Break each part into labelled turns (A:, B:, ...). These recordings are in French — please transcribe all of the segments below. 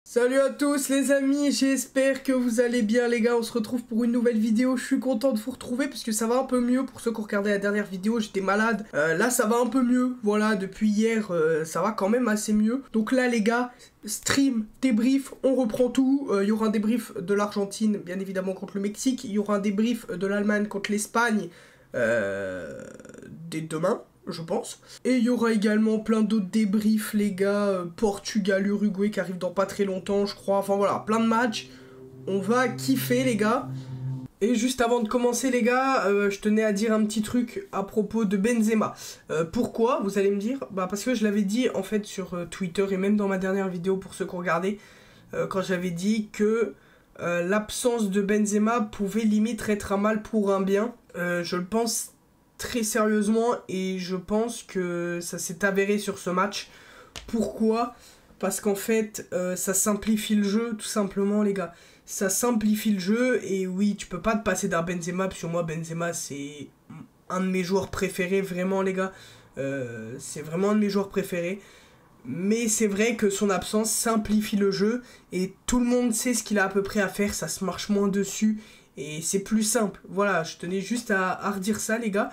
A: Salut à tous les amis, j'espère que vous allez bien les gars, on se retrouve pour une nouvelle vidéo. Je suis content de vous retrouver parce que ça va un peu mieux. Pour ceux qui ont regardé la dernière vidéo, j'étais malade, là ça va un peu mieux, voilà, depuis hier ça va quand même assez mieux. Donc là les gars, stream, débrief, on reprend tout. Il y aura un débrief de l'Argentine bien évidemment contre le Mexique, il y aura un débrief de l'Allemagne contre l'Espagne dès demain, je pense. Et il y aura également plein d'autres débriefs, les gars. Portugal, Uruguay qui arrive dans pas très longtemps, je crois. Enfin voilà, plein de matchs. On va kiffer, les gars. Et juste avant de commencer, les gars, je tenais à dire un petit truc à propos de Benzema. Pourquoi, vous allez me dire? Bah parce que je l'avais dit, en fait, sur Twitter et même dans ma dernière vidéo, pour ceux qui ont regardé, quand j'avais dit que l'absence de Benzema pouvait limite être un mal pour un bien. Je le pense très sérieusement et je pense que ça s'est avéré sur ce match. Pourquoi? Parce qu'en fait ça simplifie le jeu tout simplement, les gars. Ça simplifie le jeu et oui, tu peux pas te passer d'un Benzema, parce que moi Benzema c'est un de mes joueurs préférés, vraiment les gars. C'est vraiment un de mes joueurs préférés. Mais c'est vrai que son absence simplifie le jeu et tout le monde sait ce qu'il a à peu près à faire, ça se marche moins dessus et c'est plus simple. Voilà, je tenais juste à redire ça, les gars.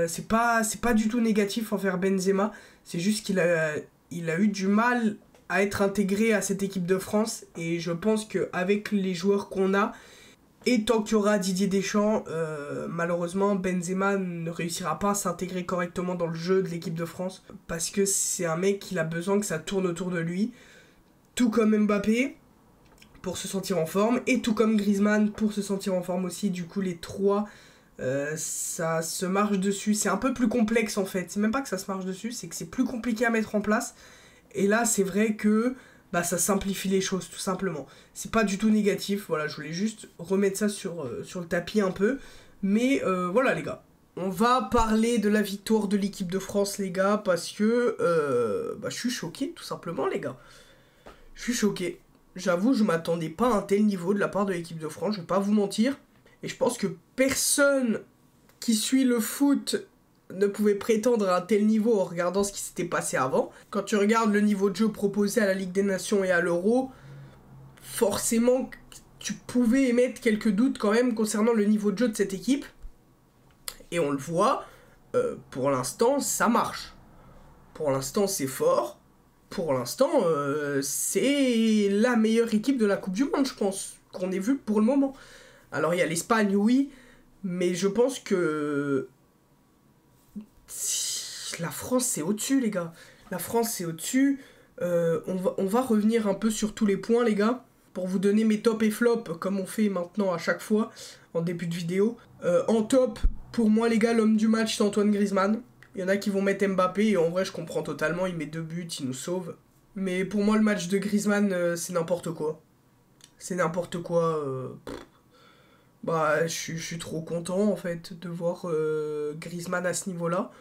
A: C'est pas du tout négatif envers Benzema, c'est juste qu'il a eu du mal à être intégré à cette équipe de France et je pense qu'avec les joueurs qu'on a, et tant qu'il y aura Didier Deschamps, malheureusement Benzema ne réussira pas à s'intégrer correctement dans le jeu de l'équipe de France parce que c'est un mec qui a besoin que ça tourne autour de lui, tout comme Mbappé pour se sentir en forme et tout comme Griezmann pour se sentir en forme aussi. Du coup les trois, ça se marche dessus. C'est un peu plus complexe en fait, c'est même pas que ça se marche dessus, c'est que c'est plus compliqué à mettre en place. Et là c'est vrai que bah, ça simplifie les choses tout simplement. C'est pas du tout négatif, voilà, je voulais juste remettre ça sur le tapis un peu. Mais voilà les gars, on va parler de la victoire de l'équipe de France, les gars, parce que bah, je suis choqué tout simplement, les gars. Je suis choqué. J'avoue, je m'attendais pas à un tel niveau de la part de l'équipe de France, je vais pas vous mentir. Et je pense que personne qui suit le foot ne pouvait prétendre à un tel niveau en regardant ce qui s'était passé avant. Quand tu regardes le niveau de jeu proposé à la Ligue des Nations et à l'Euro, forcément tu pouvais émettre quelques doutes quand même concernant le niveau de jeu de cette équipe. Et on le voit, pour l'instant ça marche. Pour l'instant c'est fort. Pour l'instant c'est la meilleure équipe de la Coupe du Monde, je pense, qu'on ait vue pour le moment. Alors il y a l'Espagne, oui, mais je pense que la France c'est au-dessus, les gars. La France c'est au-dessus. On va revenir un peu sur tous les points, les gars, pour vous donner mes tops et flops comme on fait maintenant à chaque fois en début de vidéo. En top, pour moi les gars, l'homme du match c'est Antoine Griezmann. Il y en a qui vont mettre Mbappé et en vrai je comprends totalement, il met 2 buts, il nous sauve. Mais pour moi le match de Griezmann c'est n'importe quoi. C'est n'importe quoi. Bah je suis trop content en fait de voir Griezmann à ce niveau-là.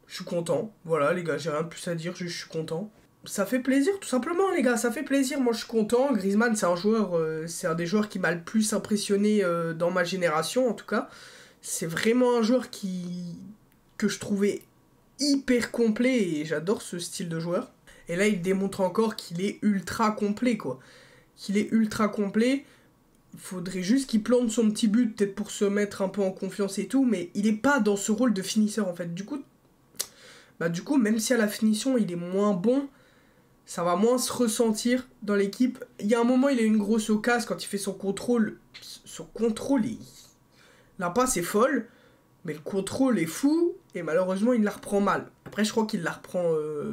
A: Je suis content, voilà les gars, j'ai rien de plus à dire, je suis content. Ça fait plaisir tout simplement les gars, ça fait plaisir, moi je suis content. Griezmann c'est un joueur, c'est un des joueurs qui m'a le plus impressionné dans ma génération en tout cas. C'est vraiment un joueur que je trouvais hyper complet et j'adore ce style de joueur. Et là il démontre encore qu'il est ultra complet quoi. Qu'il est ultra complet. Il faudrait juste qu'il plante son petit but peut-être pour se mettre un peu en confiance et tout, mais il est pas dans ce rôle de finisseur en fait. Du coup, même si à la finition il est moins bon, ça va moins se ressentir dans l'équipe. Il y a un moment, il a une grosse occasion quand il fait son contrôle. Son contrôle, la passe est folle, mais le contrôle est fou, et malheureusement, il la reprend mal. Après, je crois qu'il la reprend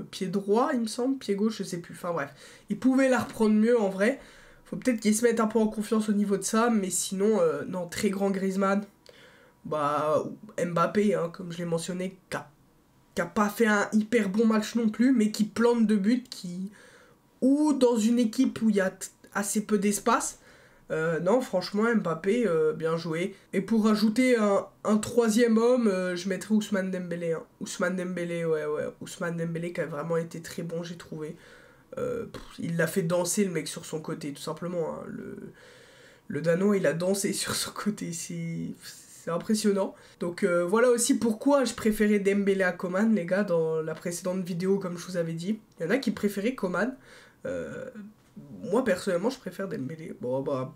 A: pied droit, il me semble, pied gauche, je sais plus. Enfin bref, il pouvait la reprendre mieux en vrai. Faut peut-être qu'il se mette un peu en confiance au niveau de ça, mais sinon, non, très grand Griezmann. Bah, Mbappé, hein, comme je l'ai mentionné, qui a pas fait un hyper bon match non plus, mais qui plante 2 buts, ou dans une équipe où il y a assez peu d'espace. Non, franchement, Mbappé, bien joué. Et pour rajouter un troisième homme, je mettrais Ousmane Dembélé. Hein. Ousmane Dembélé, ouais. Ousmane Dembélé qui a vraiment été très bon, j'ai trouvé. Il l'a fait danser le mec sur son côté, tout simplement. Hein. Le Danois, il a dansé sur son côté, c'est impressionnant. Donc voilà aussi pourquoi je préférais Dembélé à Coman, les gars, dans la précédente vidéo, comme je vous avais dit. Il y en a qui préféraient Coman. moi personnellement je préfère Dembélé. Bon bah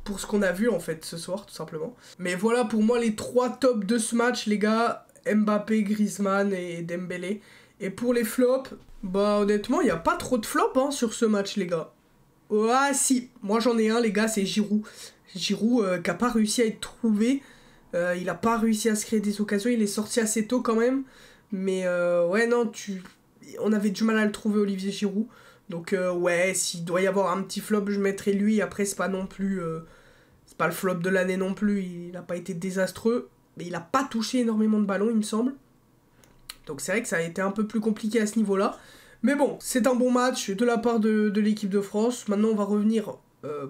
A: pour ce qu'on a vu en fait ce soir tout simplement. Mais voilà pour moi les 3 tops de ce match les gars, Mbappé, Griezmann et Dembélé. Et pour les flops, bah honnêtement il n'y a pas trop de flops hein, sur ce match les gars. Ah si, moi j'en ai un les gars, c'est Giroud. Giroud qui a pas réussi à être trouvé. Il a pas réussi à se créer des occasions, il est sorti assez tôt quand même. Mais ouais non, on avait du mal à le trouver Olivier Giroud. Donc ouais, s'il doit y avoir un petit flop, je mettrai lui. Après c'est pas non plus... c'est pas le flop de l'année non plus, il a pas été désastreux. Mais il a pas touché énormément de ballons il me semble. Donc c'est vrai que ça a été un peu plus compliqué à ce niveau-là. Mais bon, c'est un bon match de la part de l'équipe de France. Maintenant on va revenir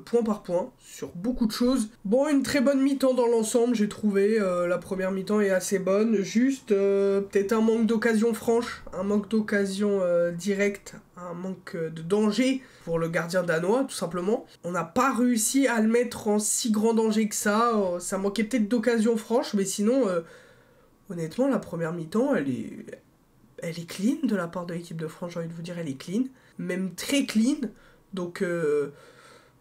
A: point par point sur beaucoup de choses. Bon, une très bonne mi-temps dans l'ensemble, j'ai trouvé. La première mi-temps est assez bonne. Juste peut-être un manque d'occasion franche, un manque d'occasion directe, un manque de danger pour le gardien danois, tout simplement. On n'a pas réussi à le mettre en si grand danger que ça. Ça manquait peut-être d'occasion franche, mais sinon, honnêtement, la première mi-temps, elle est clean de la part de l'équipe de France, j'ai envie de vous dire, elle est clean. Même très clean. Donc...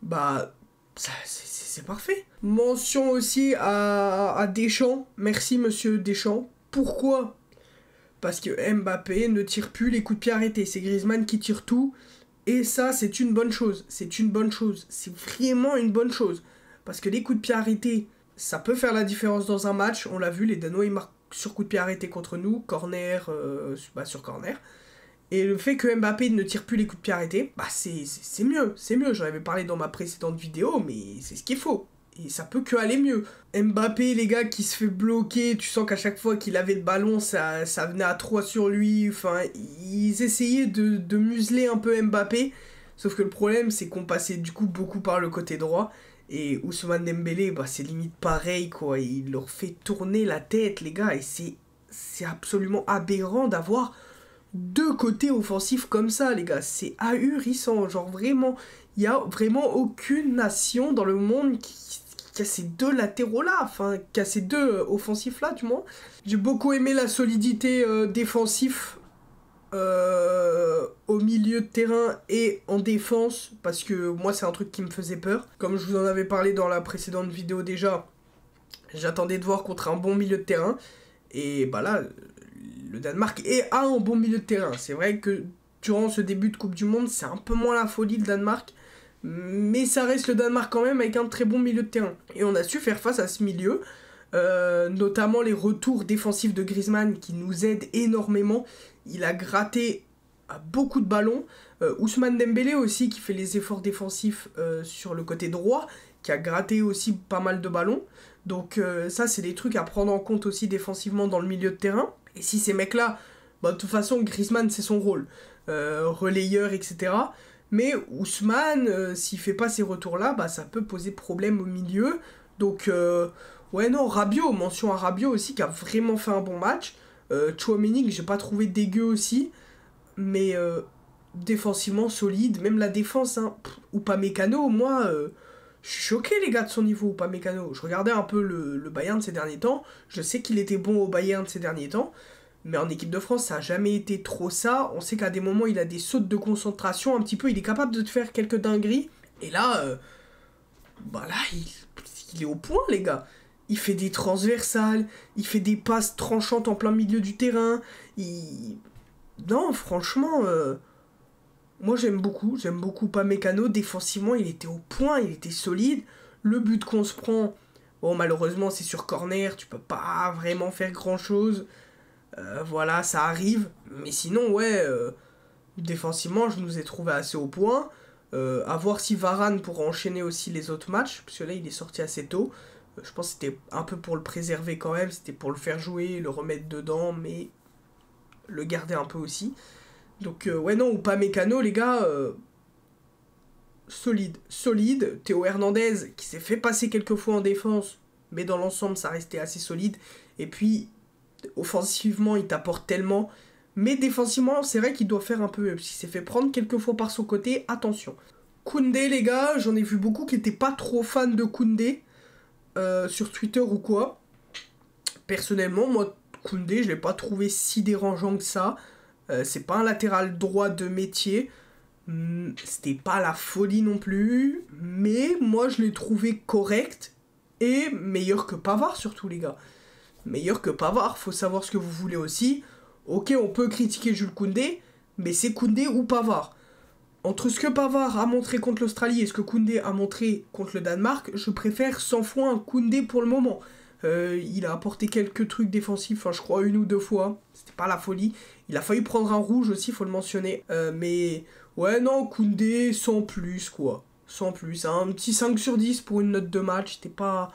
A: bah, c'est parfait. Mention aussi à Deschamps. Merci, monsieur Deschamps. Pourquoi ? Parce que Mbappé ne tire plus les coups de pied arrêtés. C'est Griezmann qui tire tout. Et ça, c'est une bonne chose. C'est une bonne chose. C'est vraiment une bonne chose. Parce que les coups de pied arrêtés, ça peut faire la différence dans un match. On l'a vu, les Danois, ils marquent sur coup de pied arrêté contre nous. Corner, sur corner. Et le fait que Mbappé ne tire plus les coups de pied arrêtés, bah c'est mieux, c'est mieux. J'en avais parlé dans ma précédente vidéo, mais c'est ce qu'il faut. Et ça peut que aller mieux. Mbappé, les gars, qui se fait bloquer, tu sens qu'à chaque fois qu'il avait le ballon, ça venait à 3 sur lui. Enfin, ils essayaient de museler un peu Mbappé. Sauf que le problème, c'est qu'on passait du coup beaucoup par le côté droit. Et Ousmane Dembélé, bah c'est limite pareil, quoi. Il leur fait tourner la tête, les gars. Et c'est absolument aberrant d'avoir... 2 côtés offensifs comme ça, les gars. C'est ahurissant. Genre, vraiment, il n'y a vraiment aucune nation dans le monde qui a ces 2 latéraux-là. Enfin, qui a ces 2 offensifs-là, du moins. J'ai beaucoup aimé la solidité défensive au milieu de terrain et en défense. Parce que moi, c'est un truc qui me faisait peur. Comme je vous en avais parlé dans la précédente vidéo déjà, j'attendais de voir contre un bon milieu de terrain. Et bah là... le Danemark a un bon milieu de terrain. C'est vrai que durant ce début de Coupe du Monde, c'est un peu moins la folie le Danemark. Mais ça reste le Danemark quand même avec un très bon milieu de terrain. Et on a su faire face à ce milieu. Notamment les retours défensifs de Griezmann qui nous aident énormément. Il a gratté beaucoup de ballons. Ousmane Dembélé aussi qui fait les efforts défensifs sur le côté droit. Qui a gratté aussi pas mal de ballons. Donc ça c'est des trucs à prendre en compte aussi défensivement dans le milieu de terrain. Et si ces mecs-là, bah, de toute façon, Griezmann, c'est son rôle. Relayeur, etc. Mais Ousmane, s'il fait pas ces retours-là, bah, ça peut poser problème au milieu. Donc, ouais, non, Rabiot, mention à Rabiot aussi, qui a vraiment fait un bon match. Tchouaméni, que j'ai pas trouvé dégueu aussi. Mais défensivement solide. Même la défense, hein. Upamecano, moi... je suis choqué les gars de son niveau, Upamecano. Je regardais un peu le Bayern de ces derniers temps. Je sais qu'il était bon au Bayern de ces derniers temps. Mais en équipe de France, ça n'a jamais été trop ça. On sait qu'à des moments, il a des sautes de concentration un petit peu. Il est capable de faire quelques dingueries. Et là, bah là, il est au point les gars. Il fait des transversales. Il fait des passes tranchantes en plein milieu du terrain. Non, franchement... moi j'aime beaucoup Upamecano, défensivement il était au point, il était solide. Le but qu'on se prend, bon malheureusement c'est sur corner, tu peux pas vraiment faire grand chose. Voilà, ça arrive. Mais sinon ouais, défensivement je nous ai trouvé assez au point. À voir si Varane pourra enchaîner aussi les autres matchs, parce que là il est sorti assez tôt. Je pense que c'était un peu pour le préserver quand même, c'était pour le faire jouer, le remettre dedans, mais le garder un peu aussi. Donc ouais non, Upamecano les gars, solide. Théo Hernandez qui s'est fait passer quelques fois en défense, mais dans l'ensemble ça restait assez solide. Et puis offensivement il t'apporte tellement, mais défensivement c'est vrai qu'il doit faire un peu mieux, parce qu'il s'est fait prendre quelques fois par son côté, attention. Koundé les gars, j'en ai vu beaucoup qui étaient pas trop fans de Koundé, sur Twitter ou quoi. Personnellement moi Koundé je l'ai pas trouvé si dérangeant que ça. C'est pas un latéral droit de métier, C'était pas la folie non plus, mais moi je l'ai trouvé correct et meilleur que Pavard surtout les gars. Meilleur que Pavard, faut savoir ce que vous voulez aussi. Ok, on peut critiquer Jules Koundé, mais c'est Koundé ou Pavard. Entre ce que Pavard a montré contre l'Australie et ce que Koundé a montré contre le Danemark, je préfère 100 fois un Koundé pour le moment. Il a apporté quelques trucs défensifs, je crois 1 ou 2 fois. C'était pas la folie. Il a failli prendre un rouge aussi, faut le mentionner. Mais ouais, non, Koundé sans plus, quoi. Sans plus. Un petit 5 sur 10 pour une note de match. C'était pas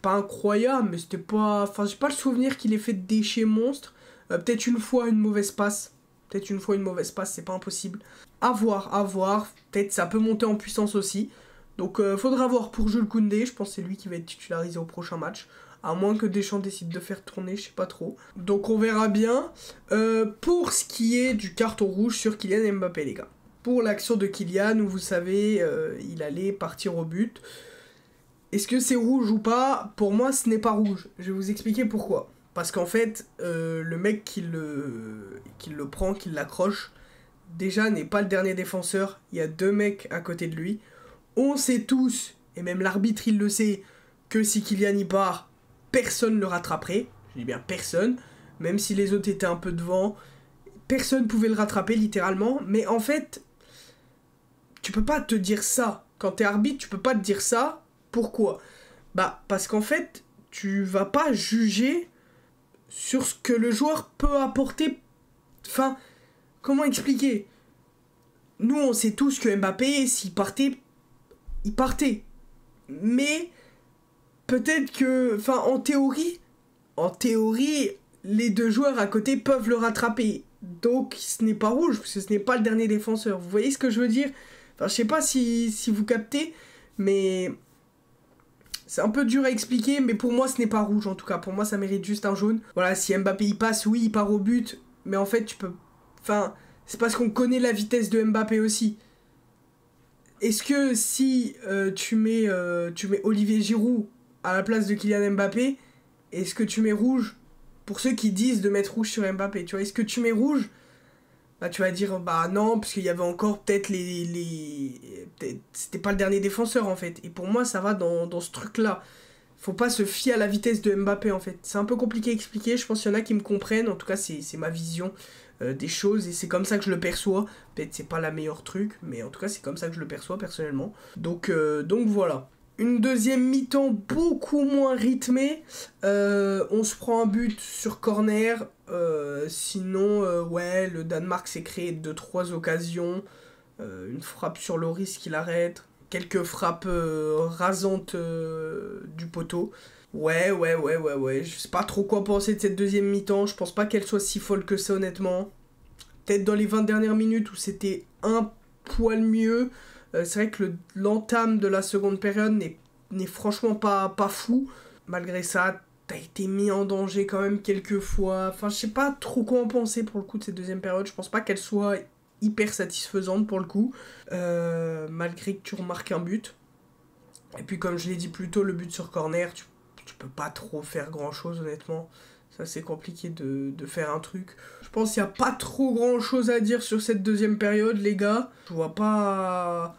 A: incroyable, mais c'était pas... Enfin, j'ai pas le souvenir qu'il ait fait de déchets monstres. Peut-être une fois une mauvaise passe. C'est pas impossible. À voir. Peut-être ça peut monter en puissance aussi. Donc faudra voir pour Jules Koundé. Je pense que c'est lui qui va être titularisé au prochain match. À moins que Deschamps décide de faire tourner, je sais pas trop. Donc on verra bien. Pour ce qui est du carton rouge sur Kylian Mbappé, les gars. Pour l'action de Kylian, où vous savez, il allait partir au but. Est-ce que c'est rouge ou pas? Pour moi, ce n'est pas rouge. Je vais vous expliquer pourquoi. Parce qu'en fait, le mec qui le prend, qui l'accroche, déjà n'est pas le dernier défenseur. Il y a 2 mecs à côté de lui. On sait tous, et même l'arbitre il le sait, que si Kylian y part, personne ne le rattraperait. Je dis bien personne. Même si les autres étaient un peu devant, personne ne pouvait le rattraper littéralement. Mais en fait, tu peux pas te dire ça. Quand t'es arbitre, tu peux pas te dire ça. Pourquoi? Bah, parce qu'en fait, tu vas pas juger sur ce que le joueur peut apporter. Enfin, comment expliquer? Nous, on sait tous que Mbappé, s'il partait, il partait. Mais, peut-être que... Enfin, en théorie, les 2 joueurs à côté peuvent le rattraper. Donc, ce n'est pas rouge, parce que ce n'est pas le dernier défenseur. Vous voyez ce que je veux dire? Enfin, je sais pas si vous captez, mais... C'est un peu dur à expliquer, mais pour moi, ce n'est pas rouge, en tout cas. Pour moi, ça mérite juste un jaune. Voilà, si Mbappé y passe, oui, il part au but. Mais en fait, tu peux... Enfin, c'est parce qu'on connaît la vitesse de Mbappé aussi. Est-ce que si tu mets Olivier Giroud à la place de Kylian Mbappé, est-ce que tu mets rouge? Pour ceux qui disent de mettre rouge sur Mbappé, tu vois, est-ce que tu mets rouge? Bah, tu vas dire, bah non, parce qu'il y avait encore peut-être peut-être, c'était pas le dernier défenseur, en fait. Et pour moi, ça va dans ce truc-là. Faut pas se fier à la vitesse de Mbappé, en fait. C'est un peu compliqué à expliquer, je pense qu'il y en a qui me comprennent. En tout cas, c'est ma vision des choses, et c'est comme ça que je le perçois. Peut-être c'est pas la meilleure truc, mais en tout cas, c'est comme ça que je le perçois, personnellement. Donc voilà. Une deuxième mi-temps beaucoup moins rythmée. On se prend un but sur corner. Sinon, ouais, le Danemark s'est créé 2-3 occasions. Une frappe sur Loris qui l'arrête. Quelques frappes rasantes du poteau. Ouais. Je sais pas trop quoi penser de cette deuxième mi-temps. Je pense pas qu'elle soit si folle que ça, honnêtement. Peut-être dans les 20 dernières minutes où c'était un poil mieux. C'est vrai que l'entame de la seconde période n'est franchement pas fou. Malgré ça, t'as été mis en danger quand même quelques fois. Enfin, je sais pas trop quoi en penser pour le coup de cette deuxième période. Je pense pas qu'elle soit hyper satisfaisante pour le coup. Malgré que tu remarques un but. Et puis comme je l'ai dit plus tôt, le but sur corner, tu peux pas trop faire grand chose honnêtement. Ça c'est compliqué de faire un truc. Je pense qu'il n'y a pas trop grand chose à dire sur cette deuxième période les gars. Je vois pas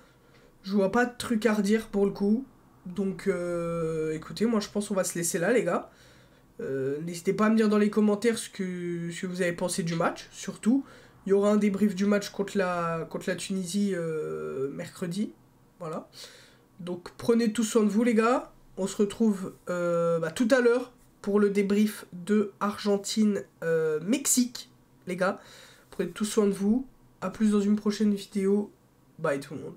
A: de truc à redire pour le coup. Donc écoutez, moi je pense qu'on va se laisser là les gars. N'hésitez pas à me dire dans les commentaires ce que vous avez pensé du match, surtout. Il y aura un débrief du match contre la Tunisie mercredi. Voilà. Donc prenez tout soin de vous les gars. On se retrouve tout à l'heure pour le débrief de Argentine-Mexique les gars. Prenez tout soin de vous. A plus dans une prochaine vidéo. Bye tout le monde.